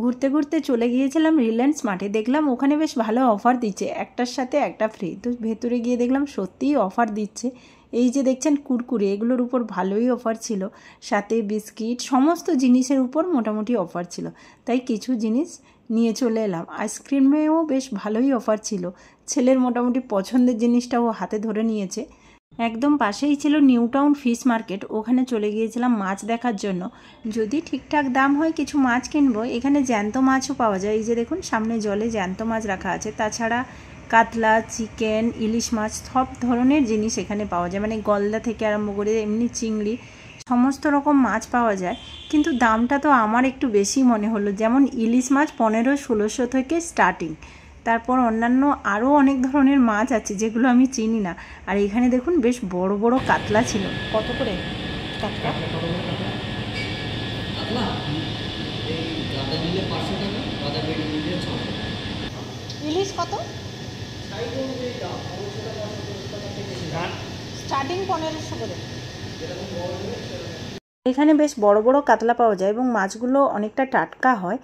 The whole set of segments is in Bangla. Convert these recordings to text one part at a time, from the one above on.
ঘুরতে ঘুরতে চলে গিয়েছিলাম রিলায়েন্স মার্টে। দেখলাম ওখানে বেশ ভালো অফার দিচ্ছে, একটার সাথে একটা ফ্রি। তো ভেতরে গিয়ে দেখলাম সত্যিই অফার দিচ্ছে। এই যে দেখছেন কুরকুরে, এগুলোর উপর ভালোই অফার ছিল, সাথে বিস্কিট, সমস্ত জিনিসের উপর মোটামুটি অফার ছিল। তাই কিছু জিনিস নিয়ে চলে এলাম। আইসক্রিমেও বেশ ভালোই অফার ছিল। ছেলের মোটামুটি পছন্দের জিনিসটাও হাতে ধরে নিয়েছে। একদম পাশেই ছিল নিউ টাউন ফিশ মার্কেট, ওখানে চলে গিয়েছিলাম মাছ দেখার জন্য। যদি ঠিকঠাক দাম হয় কিছু মাছ কিনবো। এখানে জ্যান্ত মাছও পাওয়া যায়। এই যে দেখুন সামনে জলে জ্যান্ত মাছ রাখা আছে। তাছাড়া কাতলা, চিকেন, ইলিশ মাছ সব ধরনের জিনিস এখানে পাওয়া যায়, মানে গলদা থেকে আরম্ভ করে এমনি চিংড়ি, সমস্ত রকম মাছ পাওয়া যায়। কিন্তু দামটা তো আমার একটু বেশি মনে হলো। যেমন ইলিশ মাছ 1500-1600 থেকে স্টার্টিং। তারপর অন্যান্য আরও অনেক ধরনের মাছ আছে যেগুলো আমি চিনি না। আর এখানে দেখুন বেশ বড় বড় কাতলা ছিল। কত করে কাতলা? ইলিশ কত? স্টার্টিং 1500 করে। এখানে বেশ বড় বড় কাতলা পাওয়া যায় এবং মাছগুলো অনেকটা টাটকা হয়,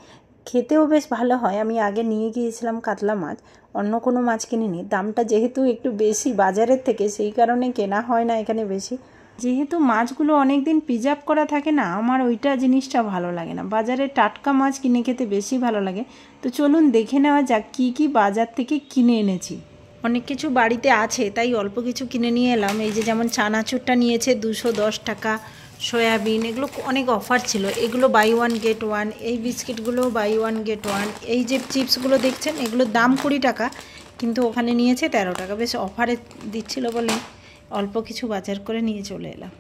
খেতেও বেশ ভালো হয়। আমি আগে নিয়ে গিয়েছিলাম কাতলা মাছ, অন্য কোনো মাছ কিনিনি। দামটা যেহেতু একটু বেশি বাজারের থেকে, সেই কারণে কেনা হয় না এখানে বেশি। যেহেতু মাছগুলো অনেক দিন প্রিজার্ভ করা থাকে না, আমার ওইটা জিনিসটা ভালো লাগে না। বাজারে টাটকা মাছ কিনে খেতে বেশি ভালো লাগে। তো চলুন দেখে নেওয়া যাক কী কী বাজার থেকে কিনে এনেছি। অনেক কিছু বাড়িতে আছে তাই অল্প কিছু কিনে নিয়ে এলাম। এই যে যেমন চানাচুরটা নিয়েছে 210 টাকা, সয়াবিন, এগুলো অনেক অফার ছিল। এগুলো বাই ওয়ান গেট ওয়ান। এই বিস্কিটগুলো বাই ওয়ান গেট ওয়ান। এই যে চিপসগুলো দেখছেন, এগুলোর দাম 20 টাকা, কিন্তু ওখানে নিয়েছে 13 টাকা। বেশ অফারে দিচ্ছিল বলে অল্প কিছু বাজার করে নিয়ে চলে এলাম।